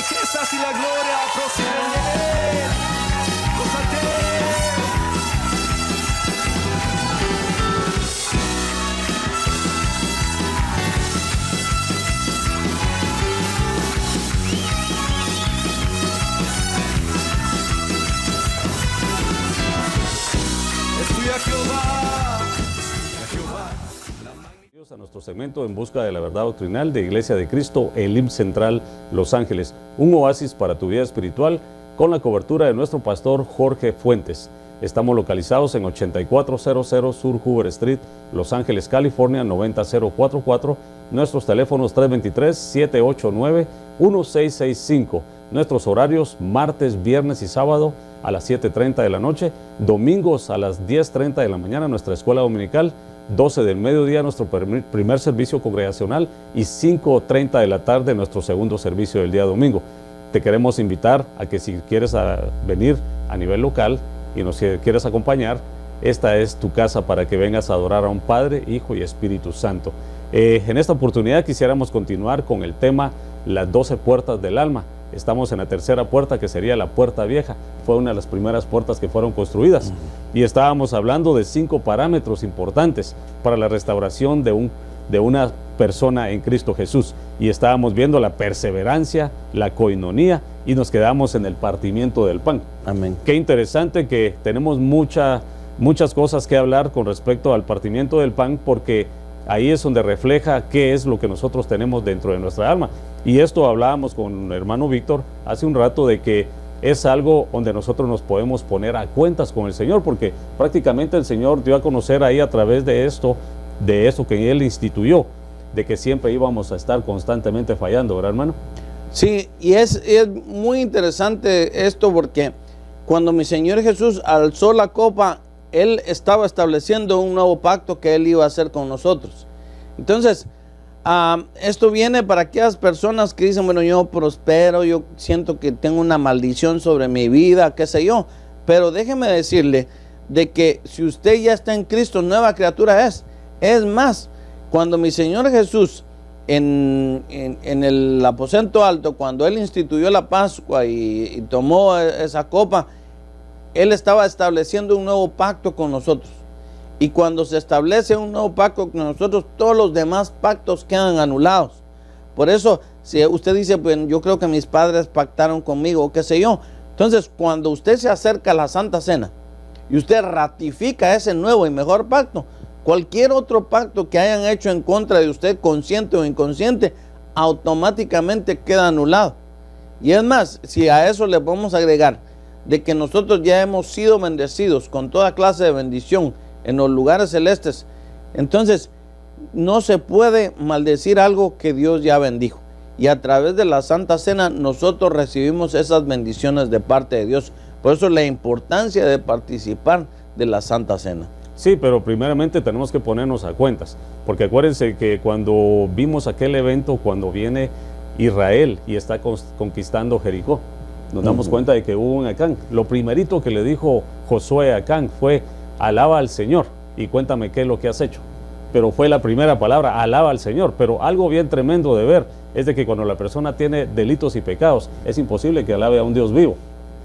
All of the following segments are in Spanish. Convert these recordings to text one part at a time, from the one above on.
riquezas y la gloria proceden de Él. Gózate. Es tuya Jehová. A nuestro segmento En Busca de la Verdad Doctrinal de Iglesia de Cristo, Elim Central, Los Ángeles, un oasis para tu vida espiritual con la cobertura de nuestro pastor Jorge Fuentes. Estamos localizados en 8400 Sur Hoover Street, Los Ángeles, California, 90044. Nuestros teléfonos 323-789-1665. Nuestros horarios martes, viernes y sábado a las 7:30 de la noche, domingos a las 10:30 de la mañana, nuestra escuela dominical, 12 del mediodía nuestro primer servicio congregacional y 5:30 de la tarde nuestro segundo servicio del día domingo. Te queremos invitar a que si quieres venir a nivel local y nos quieres acompañar, esta es tu casa para que vengas a adorar a un Padre, Hijo y Espíritu Santo. En esta oportunidad quisiéramos continuar con el tema las 12 puertas del alma. Estamos en la tercera puerta, que sería la puerta vieja. Fue una de las primeras puertas que fueron construidas. Y estábamos hablando de 5 parámetros importantes para la restauración de una persona en Cristo Jesús. Y estábamos viendo la perseverancia, la coinonía, y nos quedamos en el partimiento del pan. Amén. Qué interesante que tenemos muchas cosas que hablar con respecto al partimiento del pan, porque ahí es donde refleja qué es lo que nosotros tenemos dentro de nuestra alma. Y esto hablábamos con el hermano Víctor hace un rato, de que es algo donde nosotros nos podemos poner a cuentas con el Señor, porque prácticamente el Señor dio a conocer ahí a través de esto que Él instituyó, de que siempre íbamos a estar constantemente fallando, ¿verdad, hermano? Sí, y es muy interesante esto, porque cuando mi Señor Jesús alzó la copa, Él estaba estableciendo un nuevo pacto que Él iba a hacer con nosotros. Entonces, esto viene para aquellas personas que dicen, bueno, yo prospero, yo siento que tengo una maldición sobre mi vida, qué sé yo. Pero déjeme decirle de que si usted ya está en Cristo, nueva criatura es. Es más, cuando mi Señor Jesús en el aposento alto, cuando Él instituyó la Pascua y tomó esa copa, Él estaba estableciendo un nuevo pacto con nosotros. Y cuando se establece un nuevo pacto con nosotros, todos los demás pactos quedan anulados. Por eso, si usted dice, pues yo creo que mis padres pactaron conmigo, o qué sé yo. Entonces, cuando usted se acerca a la Santa Cena y usted ratifica ese nuevo y mejor pacto, cualquier otro pacto que hayan hecho en contra de usted, consciente o inconsciente, automáticamente queda anulado. Y es más, si a eso le podemos agregar de que nosotros ya hemos sido bendecidos con toda clase de bendición en los lugares celestes, entonces no se puede maldecir algo que Dios ya bendijo. Y a través de la Santa Cena nosotros recibimos esas bendiciones de parte de Dios. Por eso la importancia de participar de la Santa Cena. Sí, pero primeramente tenemos que ponernos a cuentas, porque acuérdense que cuando vimos aquel evento, cuando viene Israel y está conquistando Jericó, nos damos cuenta de que hubo un Acán. Lo primerito que le dijo Josué a Acán fue: alaba al Señor y cuéntame qué es lo que has hecho. Pero fue la primera palabra, alaba al Señor. Pero algo bien tremendo de ver es de que cuando la persona tiene delitos y pecados, es imposible que alabe a un Dios vivo,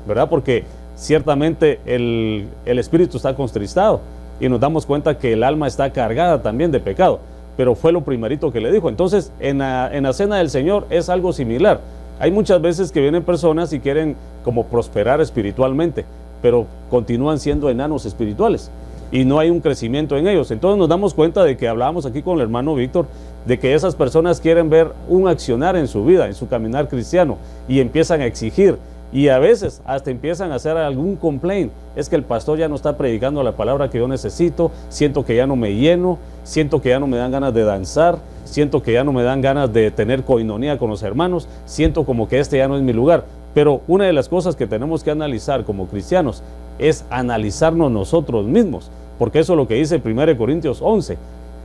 ¿verdad? Porque ciertamente el espíritu está contristado y nos damos cuenta que el alma está cargada también de pecado. Pero fue lo primerito que le dijo. Entonces, en la cena del Señor es algo similar. Hay muchas veces que vienen personas y quieren como prosperar espiritualmente, pero continúan siendo enanos espirituales y no hay un crecimiento en ellos. Entonces nos damos cuenta de que hablábamos aquí con el hermano Víctor, de que esas personas quieren ver un accionar en su vida, en su caminar cristiano, y empiezan a exigir, y a veces hasta empiezan a hacer algún complaint. Es que el pastor ya no está predicando la palabra que yo necesito, siento que ya no me lleno, siento que ya no me dan ganas de danzar, siento que ya no me dan ganas de tener coinonía con los hermanos, siento como que este ya no es mi lugar. Pero una de las cosas que tenemos que analizar como cristianos es analizarnos nosotros mismos, porque eso es lo que dice 1 Corintios 11,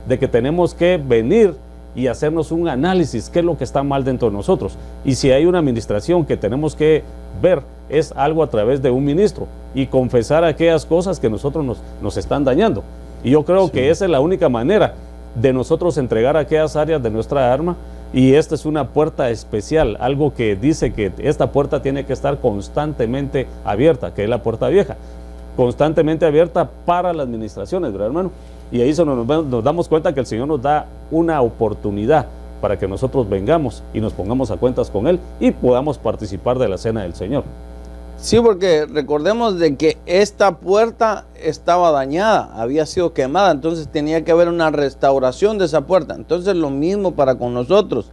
de que tenemos que venir y hacernos un análisis, qué es lo que está mal dentro de nosotros. Y si hay una administración que tenemos que ver, es algo a través de un ministro, y confesar aquellas cosas que nosotros nos están dañando. Y yo creo que esa es la única manera de nosotros entregar aquellas áreas de nuestra alma Y esta es una puerta especial, algo que dice que esta puerta tiene que estar constantemente abierta, que es la puerta vieja, constantemente abierta para las administraciones, ¿verdad, hermano? Y ahí nos damos cuenta que el Señor nos da una oportunidad para que nosotros vengamos y nos pongamos a cuentas con Él y podamos participar de la cena del Señor. Sí, porque recordemos de que esta puerta estaba dañada, había sido quemada, entonces tenía que haber una restauración de esa puerta. Entonces lo mismo para con nosotros.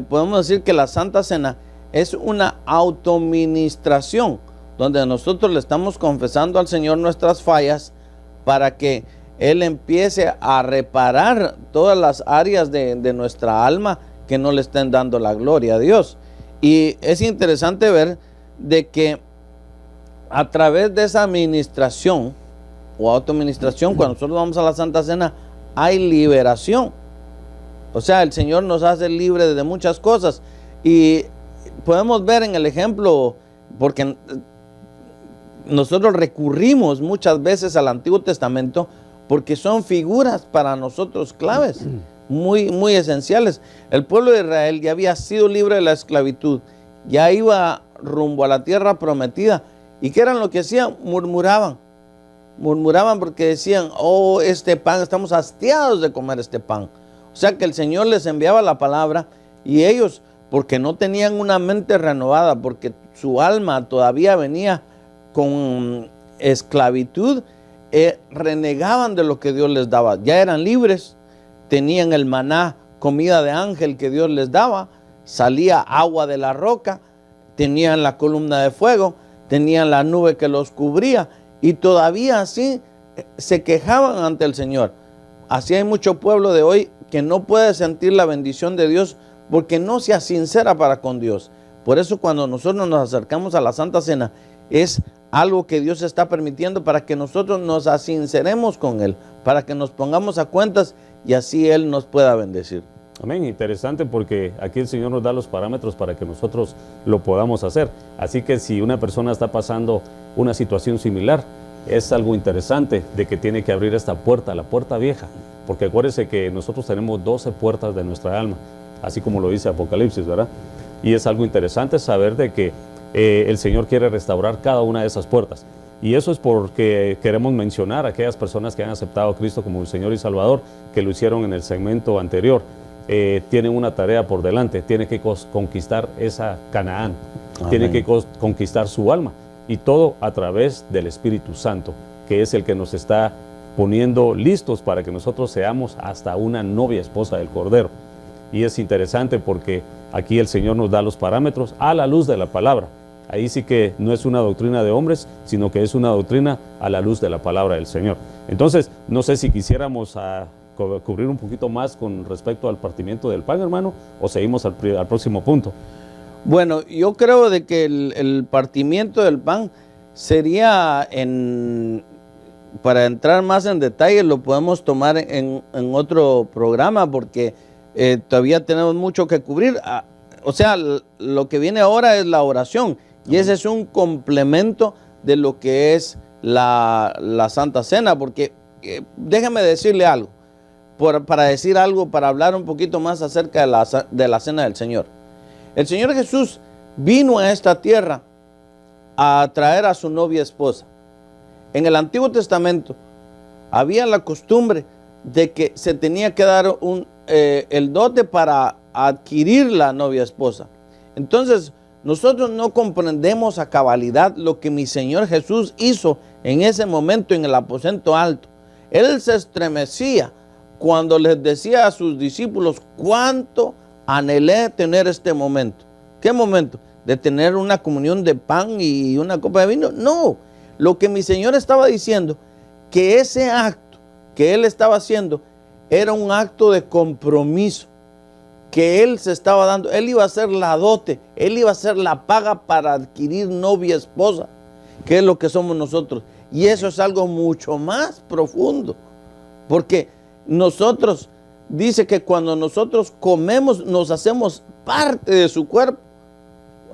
Podemos decir que la Santa Cena es una autoministración, donde nosotros le estamos confesando al Señor nuestras fallas para que Él empiece a reparar todas las áreas de nuestra alma que no le estén dando la gloria a Dios. Y es interesante ver de que a través de esa administración o autoadministración, cuando nosotros vamos a la Santa Cena, hay liberación. O sea, el Señor nos hace libres de muchas cosas. Y podemos ver en el ejemplo, porque nosotros recurrimos muchas veces al Antiguo Testamento, porque son figuras para nosotros claves, muy esenciales. El pueblo de Israel ya había sido libre de la esclavitud, ya iba rumbo a la tierra prometida. ¿Y qué eran lo que hacían? Murmuraban porque decían, oh, este pan, estamos hastiados de comer este pan. O sea que el Señor les enviaba la palabra y ellos, porque no tenían una mente renovada, porque su alma todavía venía con esclavitud, renegaban de lo que Dios les daba. Ya eran libres, tenían el maná, comida de ángel que Dios les daba, salía agua de la roca, tenían la columna de fuego, tenían la nube que los cubría, y todavía así se quejaban ante el Señor. Así hay mucho pueblo de hoy que no puede sentir la bendición de Dios porque no se sincera para con Dios. Por eso cuando nosotros nos acercamos a la Santa Cena, es algo que Dios está permitiendo para que nosotros nos asinceremos con Él, para que nos pongamos a cuentas y así Él nos pueda bendecir. Amén, interesante porque aquí el Señor nos da los parámetros para que nosotros lo podamos hacer. Así que si una persona está pasando una situación similar, es algo interesante de que tiene que abrir esta puerta, la puerta vieja, porque acuérdense que nosotros tenemos 12 puertas de nuestra alma, así como lo dice Apocalipsis, ¿verdad? Y es algo interesante saber de que el Señor quiere restaurar cada una de esas puertas. Y eso es porque queremos mencionar a aquellas personas que han aceptado a Cristo como el Señor y Salvador, que lo hicieron en el segmento anterior. Tienen una tarea por delante, tienen que conquistar esa Canaán, tienen que conquistar su alma, y todo a través del Espíritu Santo, que es el que nos está poniendo listos para que nosotros seamos hasta una novia esposa del Cordero. Y es interesante porque aquí el Señor nos da los parámetros a la luz de la palabra. Ahí sí que no es una doctrina de hombres, sino que es una doctrina a la luz de la palabra del Señor. Entonces, no sé si quisiéramos cubrir un poquito más con respecto al partimiento del pan, hermano, o seguimos al próximo punto. Bueno, yo creo de que el partimiento del pan sería, para entrar más en detalle, lo podemos tomar en otro programa, porque todavía tenemos mucho que cubrir. O sea, lo que viene ahora es la oración, y ese es un complemento de lo que es la Santa Cena, porque déjame decirle algo, para decir algo, para hablar un poquito más acerca de la Cena del Señor. El Señor Jesús vino a esta tierra a traer a su novia esposa. En el Antiguo Testamento había la costumbre de que se tenía que dar el dote para adquirir la novia esposa. Entonces, nosotros no comprendemos a cabalidad lo que mi Señor Jesús hizo en ese momento en el aposento alto. Él se estremecía cuando les decía a sus discípulos cuánto anhelé tener este momento. ¿Qué momento? ¿De tener una comunión de pan y una copa de vino? No, lo que mi Señor estaba diciendo, que ese acto que Él estaba haciendo era un acto de compromiso, que Él se estaba dando. Él iba a hacer la dote, Él iba a hacer la paga para adquirir novia esposa, que es lo que somos nosotros. Y eso es algo mucho más profundo, porque nosotros, dice que cuando nosotros comemos nos hacemos parte de su cuerpo.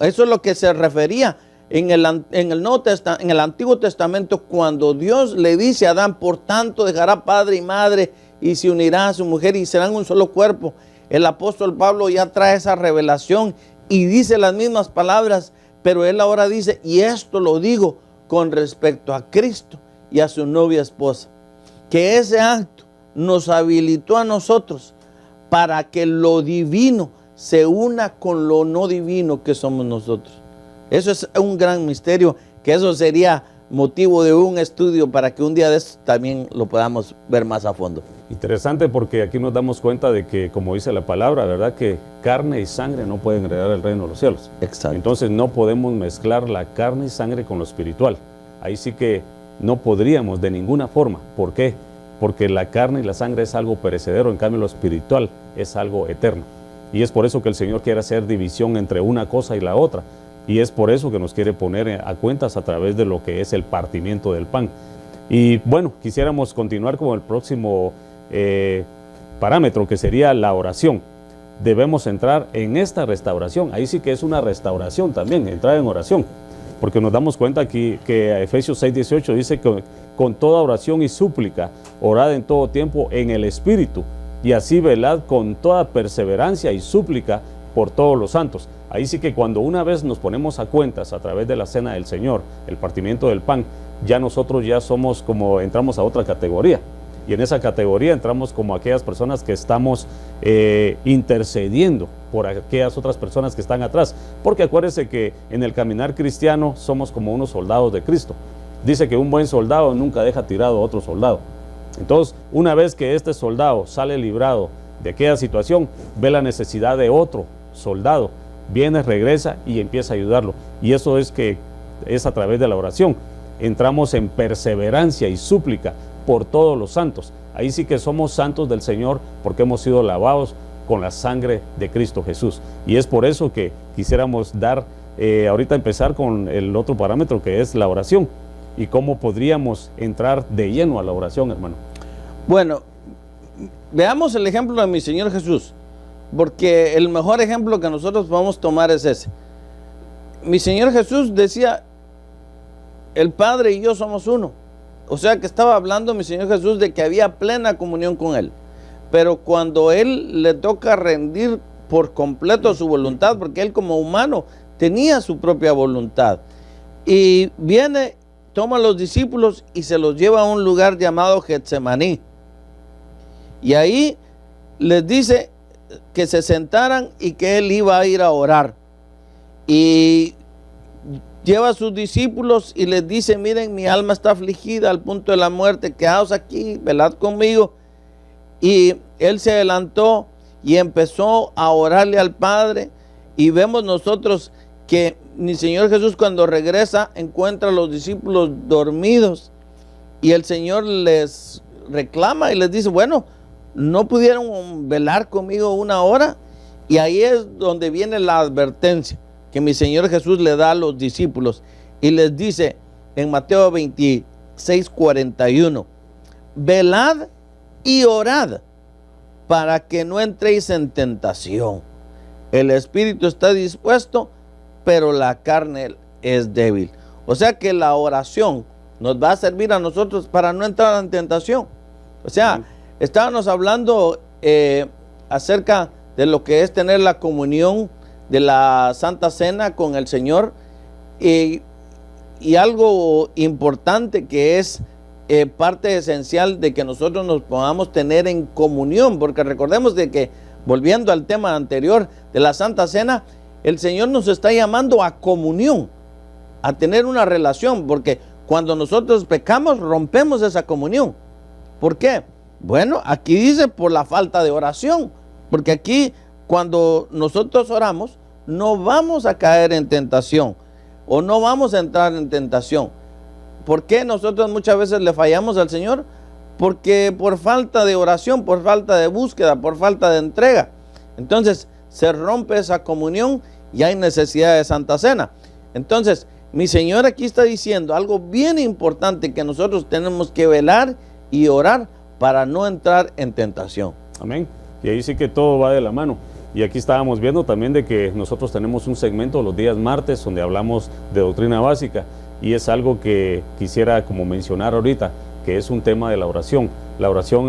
Eso es lo que se refería en el Antiguo Testamento, cuando Dios le dice a Adán, por tanto dejará padre y madre y se unirá a su mujer y serán un solo cuerpo. el apóstol Pablo ya trae esa revelación y dice las mismas palabras, pero él ahora dice, y esto lo digo con respecto a Cristo y a su novia esposa, que ese acto nos habilitó a nosotros para que lo divino se una con lo no divino que somos nosotros. Eso es un gran misterio, que eso sería motivo de un estudio para que un día de esto también lo podamos ver más a fondo. Interesante, porque aquí nos damos cuenta de que, como dice la palabra, ¿verdad?, que carne y sangre no pueden heredar el reino de los cielos. Exacto. Entonces no podemos mezclar la carne y sangre con lo espiritual. Ahí sí que no podríamos de ninguna forma. ¿Por qué? Porque la carne y la sangre es algo perecedero, en cambio lo espiritual es algo eterno. Y es por eso que el Señor quiere hacer división entre una cosa y la otra. Y es por eso que nos quiere poner a cuentas a través de lo que es el partimiento del pan. Y bueno, quisiéramos continuar con el próximo parámetro, que sería la oración. Debemos entrar en esta restauración. Ahí sí que es una restauración también, entrar en oración. Porque nos damos cuenta aquí que Efesios 6:18 dice que con toda oración y súplica, orad en todo tiempo en el Espíritu, y así velad con toda perseverancia y súplica por todos los santos. Ahí sí que cuando una vez nos ponemos a cuentas a través de la cena del Señor, el partimiento del pan, ya nosotros ya somos como, entramos a otra categoría. Y en esa categoría entramos como aquellas personas que estamos intercediendo por aquellas otras personas que están atrás. Porque acuérdense que en el caminar cristiano somos como unos soldados de Cristo. Dice que un buen soldado nunca deja tirado a otro soldado. Entonces, una vez que este soldado sale librado de aquella situación, ve la necesidad de otro soldado, viene, regresa y empieza a ayudarlo. Y eso es que es a través de la oración. Entramos en perseverancia y súplica por todos los santos. Ahí sí que somos santos del Señor, porque hemos sido lavados con la sangre de Cristo Jesús. Y es por eso que quisiéramos ahorita empezar con el otro parámetro, que es la oración. Y cómo podríamos entrar de lleno a la oración, hermano. Bueno, veamos el ejemplo de mi Señor Jesús, porque el mejor ejemplo que nosotros podemos tomar es ese. Mi Señor Jesús decía, el Padre y yo somos uno. O sea que estaba hablando mi Señor Jesús de que había plena comunión con Él. Pero cuando Él le toca rendir por completo su voluntad, porque Él como humano tenía su propia voluntad, y viene, toma a los discípulos y se los lleva a un lugar llamado Getsemaní. Y ahí les dice que se sentaran y que Él iba a ir a orar. Y lleva a sus discípulos y les dice, miren, mi alma está afligida al punto de la muerte, quedaos aquí, velad conmigo. Y Él se adelantó y empezó a orarle al Padre. Y vemos nosotros que mi Señor Jesús, cuando regresa, encuentra a los discípulos dormidos. Y el Señor les reclama y les dice, bueno, ¿no pudieron velar conmigo una hora? Y ahí es donde viene la advertencia que mi Señor Jesús le da a los discípulos. Y les dice en Mateo 26:41, velad y orad para que no entréis en tentación. El espíritu está dispuesto, pero la carne es débil. O sea que la oración nos va a servir a nosotros para no entrar en tentación. O sea, estábamos hablando acerca de lo que es tener la comunión de la Santa Cena con el Señor, y algo importante que es parte esencial de que nosotros nos podamos tener en comunión, porque recordemos de que, volviendo al tema anterior de la Santa Cena, el Señor nos está llamando a comunión, a tener una relación, porque cuando nosotros pecamos rompemos esa comunión. ¿Por qué? Bueno, aquí dice por la falta de oración, porque aquí cuando nosotros oramos no vamos a caer en tentación o no vamos a entrar en tentación. ¿Por qué nosotros muchas veces le fallamos al Señor? Porque por falta de oración, por falta de búsqueda, por falta de entrega. Entonces se rompe esa comunión y hay necesidad de Santa Cena. Entonces mi Señor aquí está diciendo algo bien importante, que nosotros tenemos que velar y orar para no entrar en tentación. Amén. Y ahí sí que todo va de la mano. Y aquí estábamos viendo también de que nosotros tenemos un segmento los días martes donde hablamos de doctrina básica, y es algo que quisiera como mencionar ahorita, que es un tema de la oración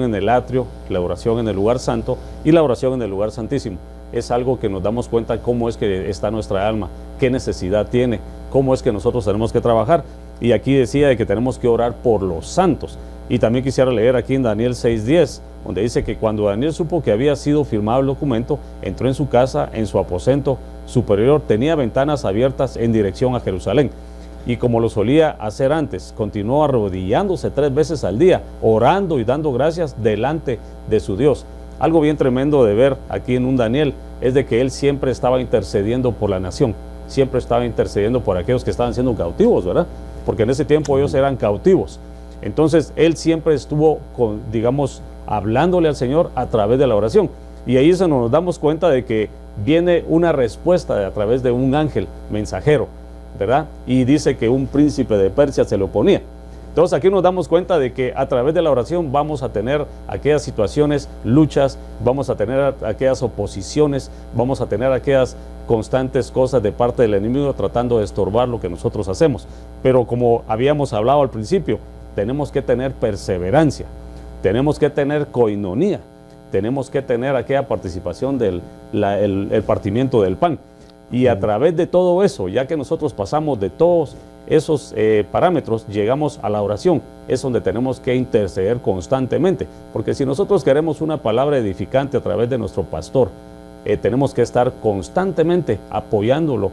en el atrio, la oración en el lugar santo y la oración en el lugar santísimo. Es algo que nos damos cuenta cómo es que está nuestra alma, qué necesidad tiene, cómo es que nosotros tenemos que trabajar. Y aquí decía de que tenemos que orar por los santos. Y también quisiera leer aquí en Daniel 6:10, donde dice que cuando Daniel supo que había sido firmado el documento, entró en su casa, en su aposento superior, tenía ventanas abiertas en dirección a Jerusalén. Y como lo solía hacer antes, continuó arrodillándose 3 veces al día, orando y dando gracias delante de su Dios. Algo bien tremendo de ver aquí en un Daniel es de que él siempre estaba intercediendo por la nación, siempre estaba intercediendo por aquellos que estaban siendo cautivos, ¿verdad? Porque en ese tiempo ellos eran cautivos. Entonces él siempre estuvo, digamos, hablándole al Señor a través de la oración. Y ahí nos damos cuenta de que viene una respuesta a través de un ángel mensajero, ¿verdad? Y dice que un príncipe de Persia se lo oponía. Entonces aquí nos damos cuenta de que a través de la oración vamos a tener aquellas situaciones, luchas, vamos a tener aquellas oposiciones, vamos a tener aquellas constantes cosas de parte del enemigo tratando de estorbar lo que nosotros hacemos. Pero como habíamos hablado al principio, tenemos que tener perseverancia, tenemos que tener coinonía, tenemos que tener aquella participación del el partimiento del pan. Y a través de todo eso, ya que nosotros pasamos de todos esos parámetros, llegamos a la oración. Es donde tenemos que interceder constantemente, porque si nosotros queremos una palabra edificante a través de nuestro pastor, tenemos que estar constantemente apoyándolo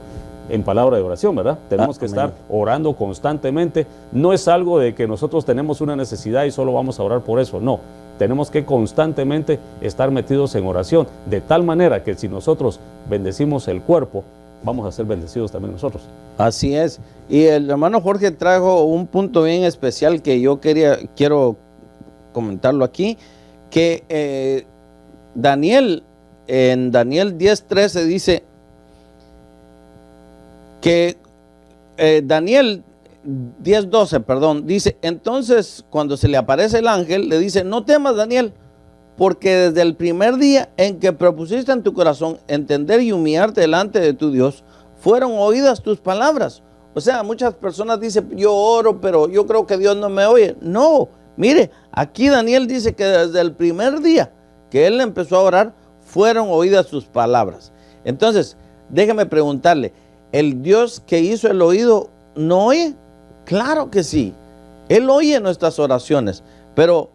en palabra de oración, ¿verdad? Tenemos que estar orando constantemente. No es algo de que nosotros tenemos una necesidad y solo vamos a orar por eso, no. Tenemos que constantemente estar metidos en oración, de tal manera que si nosotros bendecimos el cuerpo, vamos a ser bendecidos también nosotros. Así es. Y el hermano Jorge trajo un punto bien especial que yo quiero comentarlo aquí, que Daniel, en Daniel 10:13 dice que Daniel 10:12, perdón, dice, entonces cuando se le aparece el ángel, le dice, no temas, Daniel, porque desde el primer día en que propusiste en tu corazón entender y humillarte delante de tu Dios, fueron oídas tus palabras. O sea, muchas personas dicen, yo oro, pero yo creo que Dios no me oye. No, mire, aquí Daniel dice que desde el primer día que él empezó a orar, fueron oídas sus palabras. Entonces, déjeme preguntarle, ¿el Dios que hizo el oído no oye? Claro que sí, Él oye nuestras oraciones, pero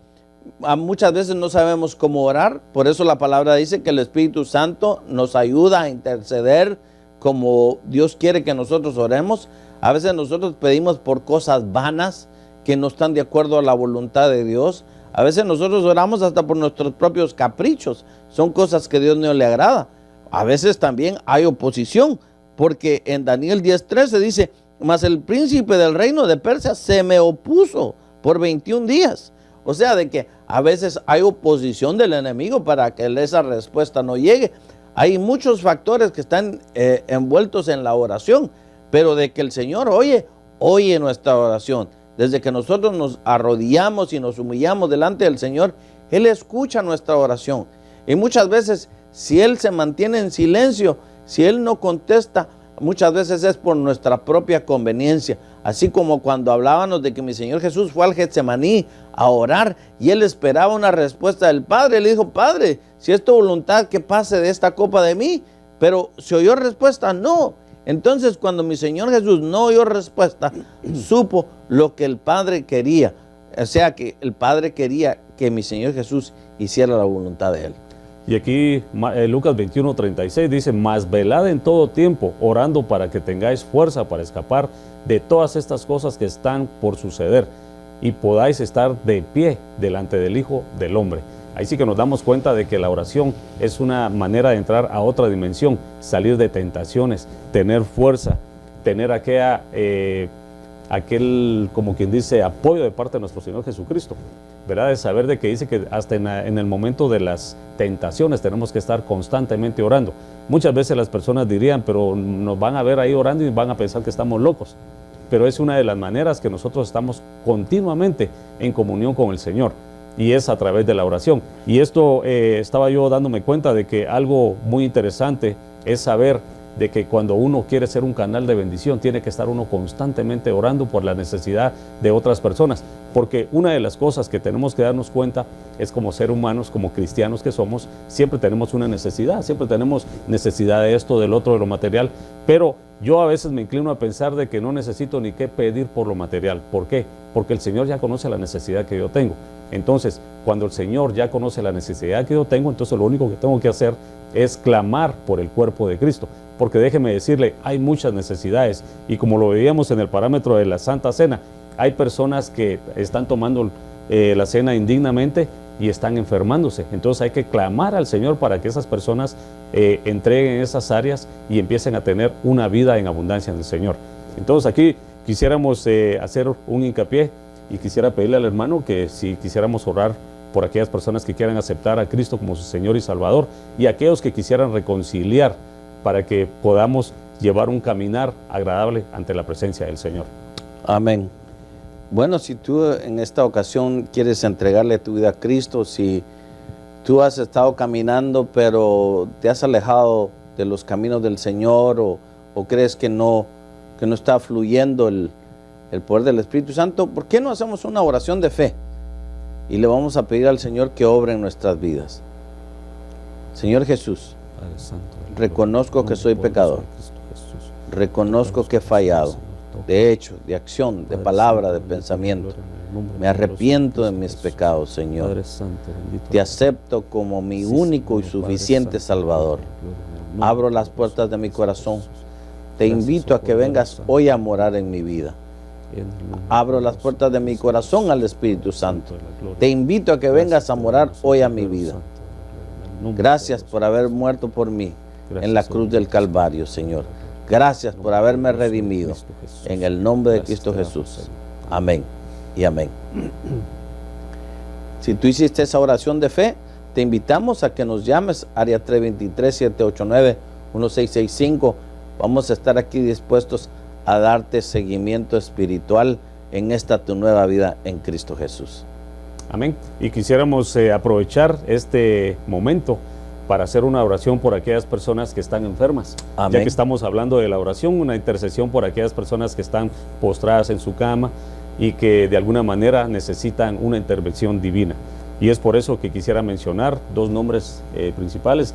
muchas veces no sabemos cómo orar. Por eso la palabra dice que el Espíritu Santo nos ayuda a interceder como Dios quiere que nosotros oremos. A veces nosotros pedimos por cosas vanas que no están de acuerdo a la voluntad de Dios. A veces nosotros oramos hasta por nuestros propios caprichos. Son cosas que a Dios no le agrada. A veces también hay oposición, porque en Daniel 10:13 dice, mas el príncipe del reino de Persia se me opuso por 21 días. O sea, de que a veces hay oposición del enemigo para que esa respuesta no llegue. Hay muchos factores que están envueltos en la oración, pero de que el Señor oye nuestra oración. Desde que nosotros nos arrodillamos y nos humillamos delante del Señor, Él escucha nuestra oración. Y muchas veces, si Él se mantiene en silencio, si Él no contesta, muchas veces es por nuestra propia conveniencia. Así como cuando hablábamos de que mi Señor Jesús fue al Getsemaní a orar y Él esperaba una respuesta del Padre. Él dijo, Padre, si es tu voluntad que pase de esta copa de mí. Pero ¿se oyó respuesta? No. Entonces cuando mi Señor Jesús no oyó respuesta, supo lo que el Padre quería. O sea que el Padre quería que mi Señor Jesús hiciera la voluntad de Él. Y aquí Lucas 21:36 dice, mas velad en todo tiempo, orando para que tengáis fuerza para escapar de todas estas cosas que están por suceder y podáis estar de pie delante del Hijo del Hombre. Ahí sí que nos damos cuenta de que la oración es una manera de entrar a otra dimensión, salir de tentaciones, tener fuerza, tener aquel, como quien dice, apoyo de parte de nuestro Señor Jesucristo, ¿verdad? De saber de que dice que hasta en el momento de las tentaciones tenemos que estar constantemente orando. Muchas veces las personas dirían, pero nos van a ver ahí orando y van a pensar que estamos locos. Pero es una de las maneras que nosotros estamos continuamente en comunión con el Señor, y es a través de la oración. Y esto estaba yo dándome cuenta de que algo muy interesante es saber de que cuando uno quiere ser un canal de bendición, tiene que estar uno constantemente orando por la necesidad de otras personas. Porque una de las cosas que tenemos que darnos cuenta es, como seres humanos, como cristianos que somos, siempre tenemos una necesidad, siempre tenemos necesidad de esto, del otro, de lo material. Pero yo a veces me inclino a pensar de que no necesito ni qué pedir por lo material. ¿Por qué? Porque el Señor ya conoce la necesidad que yo tengo. Entonces, cuando el Señor ya conoce la necesidad que yo tengo, entonces lo único que tengo que hacer es clamar por el cuerpo de Cristo. Porque déjeme decirle, hay muchas necesidades, y como lo veíamos en el parámetro de la Santa Cena, hay personas que están tomando la cena indignamente y están enfermándose. Entonces hay que clamar al Señor para que esas personas entreguen esas áreas y empiecen a tener una vida en abundancia en el Señor. Entonces aquí quisiéramos hacer un hincapié, y quisiera pedirle al hermano que si quisiéramos orar por aquellas personas que quieran aceptar a Cristo como su Señor y Salvador, y aquellos que quisieran reconciliar, para que podamos llevar un caminar agradable ante la presencia del Señor. Amén. Bueno, si tú en esta ocasión quieres entregarle tu vida a Cristo, si tú has estado caminando pero te has alejado de los caminos del Señor, o crees que no está fluyendo el poder del Espíritu Santo, ¿por qué no hacemos una oración de fe? Y le vamos a pedir al Señor que obre en nuestras vidas. Señor Jesús, Padre Santo, reconozco que soy pecador. Reconozco que he fallado, de hecho, de acción, de palabra, de pensamiento. Me arrepiento de mis pecados, Señor. Te acepto como mi único y suficiente Salvador. Abro las puertas de mi corazón. Te invito a que vengas hoy a morar en mi vida. Abro las puertas de mi corazón al Espíritu Santo. Te invito a que vengas a morar hoy a mi vida. Gracias por haber muerto por mí en la cruz del Calvario, Señor. Gracias por haberme redimido. En el nombre de Cristo Jesús. Amén y amén. Si tú hiciste esa oración de fe, te invitamos a que nos llames, área 323-789-1665. Vamos a estar aquí dispuestos a darte seguimiento espiritual en esta tu nueva vida en Cristo Jesús. Amén. Y quisiéramos aprovechar este momento para hacer una oración por aquellas personas que están enfermas. Amén. Ya que estamos hablando de la oración, una intercesión por aquellas personas que están postradas en su cama y que de alguna manera necesitan una intervención divina. Y es por eso que quisiera mencionar dos nombres principales,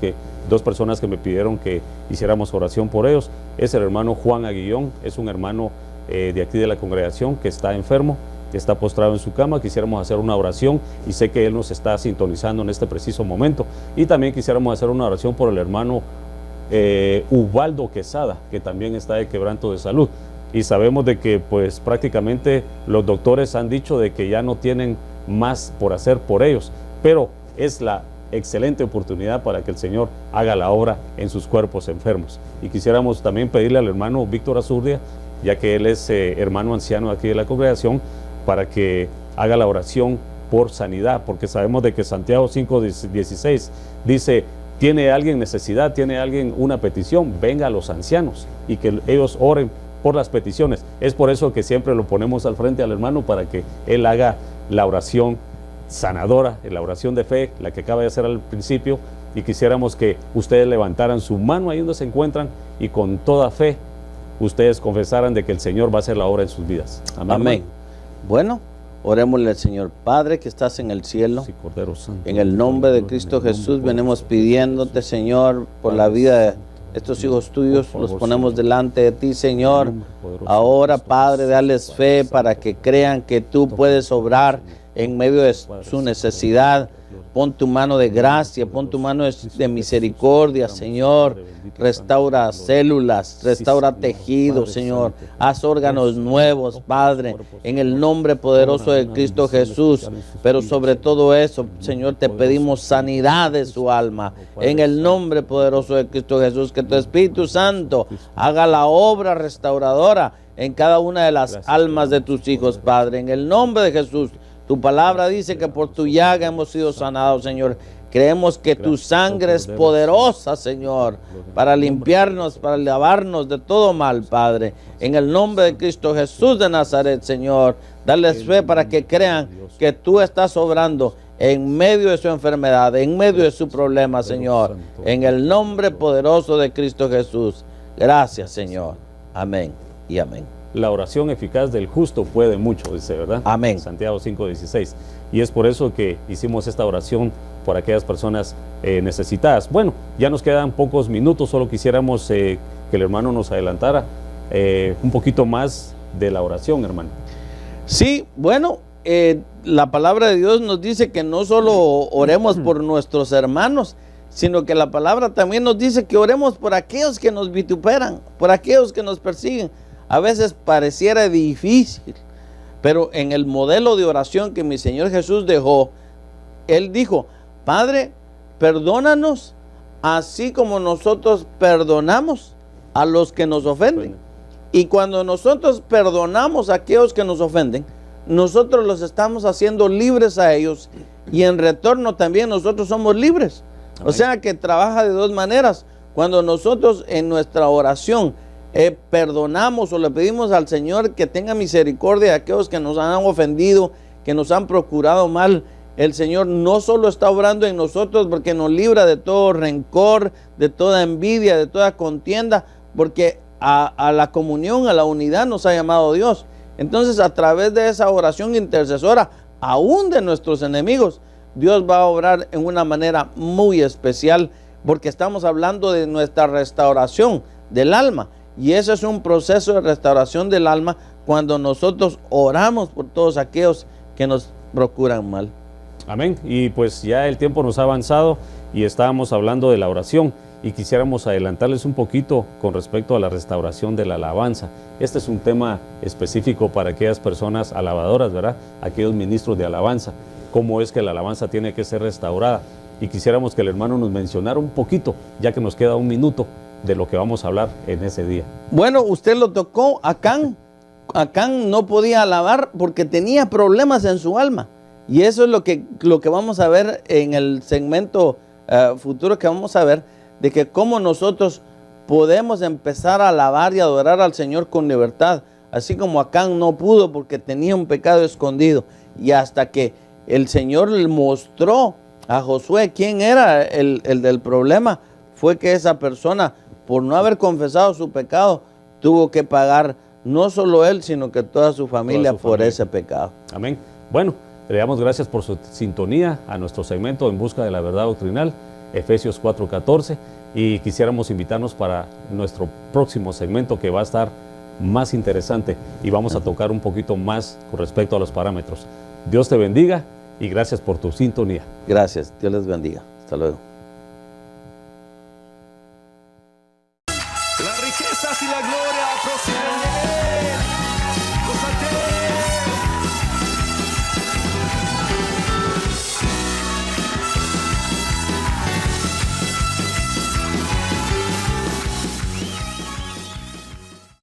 dos personas que me pidieron que hiciéramos oración por ellos. Es el hermano Juan Aguillón, es un hermano de aquí de la congregación que está enfermo, que está postrado en su cama. Quisiéramos hacer una oración, y sé que él nos está sintonizando en este preciso momento. Y también quisiéramos hacer una oración por el hermano Ubaldo Quesada, que también está de quebranto de salud. Y sabemos de que pues prácticamente los doctores han dicho de que ya no tienen más por hacer por ellos, pero es la excelente oportunidad para que el Señor haga la obra en sus cuerpos enfermos. Y quisiéramos también pedirle al hermano Víctor Azurdia, ya que él es hermano anciano aquí de la congregación, para que haga la oración por sanidad, porque sabemos de que Santiago 5:16 dice: ¿tiene alguien necesidad? ¿Tiene alguien una petición? Venga a los ancianos y que ellos oren por las peticiones. Es por eso que siempre lo ponemos al frente al hermano, para que él haga la oración sanadora, la oración de fe, la que acaba de hacer al principio. Y quisiéramos que ustedes levantaran su mano ahí donde se encuentran, y con toda fe ustedes confesaran de que el Señor va a hacer la obra en sus vidas. Amén. Amén. Bueno, orémosle al Señor. Padre que estás en el cielo, Sí, Cordero Santo, en el nombre de Cristo Jesús venimos pidiéndote, Señor, por la vida de estos hijos tuyos. Los ponemos delante de ti, Señor. Ahora, Padre, dales fe para que crean que tú puedes obrar en medio de su necesidad. Pon tu mano de gracia, pon tu mano de misericordia, Señor. Restaura células, restaura tejidos, Señor. Haz órganos nuevos, Padre, en el nombre poderoso de Cristo Jesús. Pero sobre todo eso, Señor, te pedimos sanidad de su alma. En el nombre poderoso de Cristo Jesús, que tu Espíritu Santo haga la obra restauradora en cada una de las almas de tus hijos, Padre. En el nombre de Jesús. Tu palabra dice que por tu llaga hemos sido sanados, Señor. Creemos que tu sangre es poderosa, Señor, para limpiarnos, para lavarnos de todo mal, Padre. En el nombre de Cristo Jesús de Nazaret, Señor, darles fe para que crean que tú estás obrando en medio de su enfermedad, en medio de su problema, Señor. En el nombre poderoso de Cristo Jesús. Gracias, Señor. Amén y amén. La oración eficaz del justo puede mucho, dice, ¿verdad? Amén. Santiago 5:16. Y es por eso que hicimos esta oración por aquellas personas necesitadas. Bueno, ya nos quedan pocos minutos, solo quisiéramos que el hermano nos adelantara un poquito más de la oración, hermano. Sí, bueno, la palabra de Dios nos dice que no solo oremos por nuestros hermanos, sino que la palabra también nos dice que oremos por aquellos que nos vituperan, por aquellos que nos persiguen. A veces pareciera difícil, pero en el modelo de oración que mi Señor Jesús dejó, Él dijo: Padre, perdónanos así como nosotros perdonamos a los que nos ofenden. Y cuando nosotros perdonamos a aquellos que nos ofenden, nosotros los estamos haciendo libres a ellos, y en retorno también nosotros somos libres. O sea que trabaja de dos maneras. Cuando nosotros en nuestra oración perdonamos o le pedimos al Señor que tenga misericordia de aquellos que nos han ofendido, que nos han procurado mal, el Señor no solo está obrando en nosotros porque nos libra de todo rencor, de toda envidia, de toda contienda, porque a la comunión, a la unidad nos ha llamado Dios. Entonces, a través de esa oración intercesora, aún de nuestros enemigos, Dios va a obrar en una manera muy especial, porque estamos hablando de nuestra restauración del alma. Y ese es un proceso de restauración del alma cuando nosotros oramos por todos aquellos que nos procuran mal. Amén. Y pues ya el tiempo nos ha avanzado y estábamos hablando de la oración, y quisiéramos adelantarles un poquito con respecto a la restauración de la alabanza. Este es un tema específico para aquellas personas alabadoras, ¿verdad? Aquellos ministros de alabanza. Cómo es que la alabanza tiene que ser restaurada. Y quisiéramos que el hermano nos mencionara un poquito, ya que nos queda un minuto, de lo que vamos a hablar en ese día. Bueno, usted lo tocó. Acán no podía alabar porque tenía problemas en su alma. Y eso es lo que vamos a ver en el segmento futuro que vamos a ver, de que cómo nosotros podemos empezar a alabar y adorar al Señor con libertad, así como Acán no pudo porque tenía un pecado escondido, y hasta que el Señor le mostró a Josué quién era el del problema, fue que esa persona, por no haber confesado su pecado, tuvo que pagar no solo él, sino que toda su familia por ese pecado. Amén. Bueno, le damos gracias por su sintonía a nuestro segmento En Busca de la Verdad Doctrinal, Efesios 4:14, y quisiéramos invitarnos para nuestro próximo segmento, que va a estar más interesante y vamos a tocar un poquito más con respecto a los parámetros. Dios te bendiga y gracias por tu sintonía. Gracias, Dios les bendiga. Hasta luego. Las riquezas y la gloria proceden de